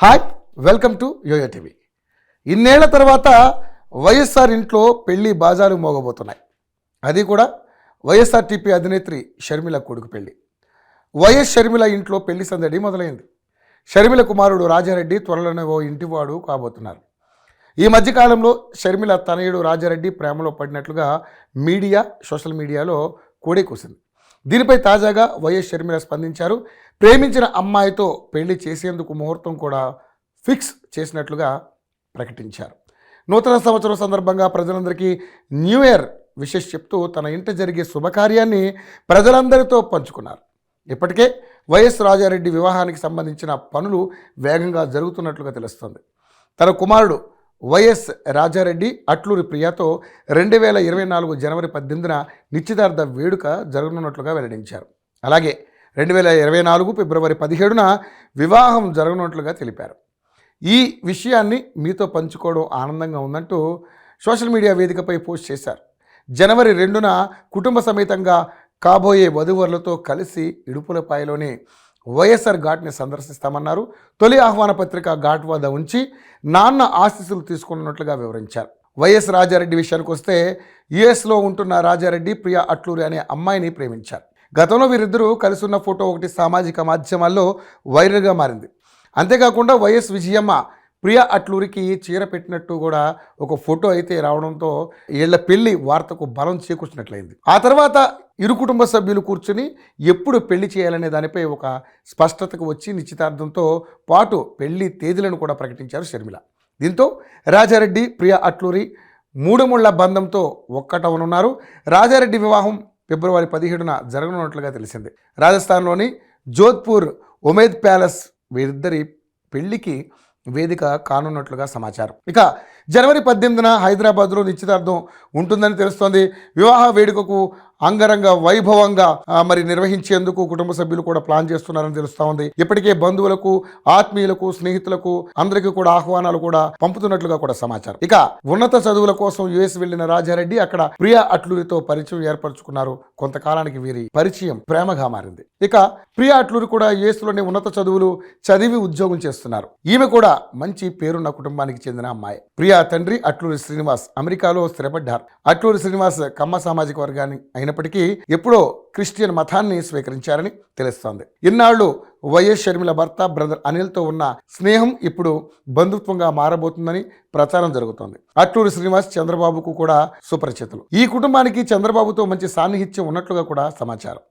Hi, welcome to YoYo TV. ఇన్నేళ్ల తర్వాత వైఎస్ఆర్ ఇంట్లో పెళ్లి బాజాలు మోగబోతున్నాయి. అది కూడా వైఎస్ఆర్టీపీ అధినేత్రి షర్మిల కొడుకు పెళ్లి. వైఎస్ షర్మిల ఇంట్లో పెళ్లి సందడి మొదలైంది. షర్మిల కుమారుడు రాజారెడ్డి త్వరలోనే ఓ ఇంటివాడు కాబోతున్నారు. ఈ మధ్యకాలంలో షర్మిల తనయుడు రాజారెడ్డి ప్రేమలో పడినట్లుగా సోషల్ మీడియాలో కోడే కూసింది. దీనిపై తాజాగా వైఎస్ షర్మిల స్పందించారు. ప్రేమించిన అమ్మాయితో పెళ్లి చేసేందుకు ముహూర్తం కూడా ఫిక్స్ చేసినట్లుగా ప్రకటించారు. నూతన సంవత్సరం సందర్భంగా ప్రజలందరికీ న్యూ ఇయర్ విషెస్ చెప్తూ తన ఇంట జరిగే శుభకార్యాన్ని ప్రజలందరితో పంచుకున్నారు. ఇప్పటికే వైఎస్ రాజారెడ్డి వివాహానికి సంబంధించిన పనులు వేగంగా జరుగుతున్నట్లుగా తెలుస్తోంది. తన కుమారుడు వైఎస్ రాజారెడ్డి అట్లూరి ప్రియాతో 2024 జనవరి 18న నిశ్చితార్థ వేడుక జరగనున్నట్లుగా వెల్లడించారు. అలాగే 2024 ఫిబ్రవరి 17న వివాహం జరగనున్నట్లుగా తెలిపారు. ఈ విషయాన్ని మీతో పంచుకోవడం ఆనందంగా ఉందంటూ సోషల్ మీడియా వేదికపై పోస్ట్ చేశారు. జనవరి 2న కుటుంబ సమేతంగా కాబోయే వధూవరులతో కలిసి ఇడుపులపాయలోని వైఎస్ఆర్ ఘాట్ని సందర్శిస్తామన్నారు. తొలి ఆహ్వాన పత్రిక ఘాట్ వద్ద ఉంచి నాన్న ఆశీస్సులు తీసుకున్నట్లుగా వివరించారు. వైఎస్ రాజారెడ్డి విషయానికి వస్తే యుఎస్లో ఉంటున్న రాజారెడ్డి ప్రియా అట్లూరి అనే అమ్మాయిని ప్రేమించారు. గతంలో వీరిద్దరూ కలిసి ఉన్న ఫోటో ఒకటి సామాజిక మాధ్యమాల్లో వైరల్గా మారింది. అంతేకాకుండా వైఎస్ విజయమ్మ ప్రియా అట్లూరికి చీర పెట్టినట్టు కూడా ఒక ఫోటో అయితే రావడంతో వీళ్ళ పెళ్లి వార్తకు బలం చేకూర్చినట్లయింది. ఆ తర్వాత ఇరు కుటుంబ సభ్యులు కూర్చుని ఎప్పుడు పెళ్లి చేయాలనే దానిపై ఒక స్పష్టతకు వచ్చి నిశ్చితార్థంతో పాటు పెళ్లి తేదీలను కూడా ప్రకటించారు షర్మిల. దీంతో రాజారెడ్డి ప్రియా అట్లూరి మూడు ముళ్ల బంధంతో ఒక్కటవనున్నారు. రాజారెడ్డి వివాహం ఫిబ్రవరి 17న జరగనున్నట్లుగా తెలిసింది. రాజస్థాన్లోని జోధ్పూర్ ఉమేద్ ప్యాలెస్ వీరిద్దరి పెళ్లికి వేదిక కానున్నట్లుగా సమాచారం. ఇక జనవరి 18న హైదరాబాద్లో నిశ్చితార్థం ఉంటుందని తెలుస్తోంది. వివాహ వేడుకకు అంగరంగ వైభవంగా నిర్వహించేందుకు కుటుంబ సభ్యులు కూడా ప్లాన్ చేస్తున్నారని తెలుస్తూ ఉంది. ఇప్పటికే బంధువులకు, ఆత్మీయులకు, స్నేహితులకు అందరికీ కూడా ఆహ్వానాలు కూడా పంపుతున్నట్లుగా కూడా సమాచారం. ఇక ఉన్నత చదువుల కోసం యుఎస్ వెళ్లిన రాజారెడ్డి అక్కడ ప్రియా అట్లూరితో పరిచయం ఏర్పరచుకున్నారు. కొంతకాలానికి వీరి పరిచయం ప్రేమగా మారింది. ఇక ప్రియా అట్లూరి కూడా యుఎస్ లోని ఉన్నత చదువులు చదివి ఉద్యోగం చేస్తున్నారు. ఈమె కూడా మంచి పేరున్న కుటుంబానికి చెందిన అమ్మాయి. ప్రియా తండ్రి అట్లూరి శ్రీనివాస్ అమెరికాలో స్థిరపడ్డారు. అట్లూరి శ్రీనివాస్ కమ్మ సామాజిక వర్గాన్ని అయినప్పటికీ ఎప్పుడో క్రిస్టియన్ మతాన్ని స్వీకరించారని తెలుస్తోంది. ఇన్నాళ్లు వైఎస్ షర్మిల భర్త బ్రదర్ అనిల్తో ఉన్న స్నేహం ఇప్పుడు బంధుత్వంగా మారబోతుందని ప్రచారం జరుగుతోంది. అట్లూరి శ్రీనివాస్ చంద్రబాబుకు కూడా సుపరిచితులు. ఈ కుటుంబానికి చంద్రబాబుతో మంచి సాన్నిహిత్యం ఉన్నట్లుగా కూడా సమాచారం.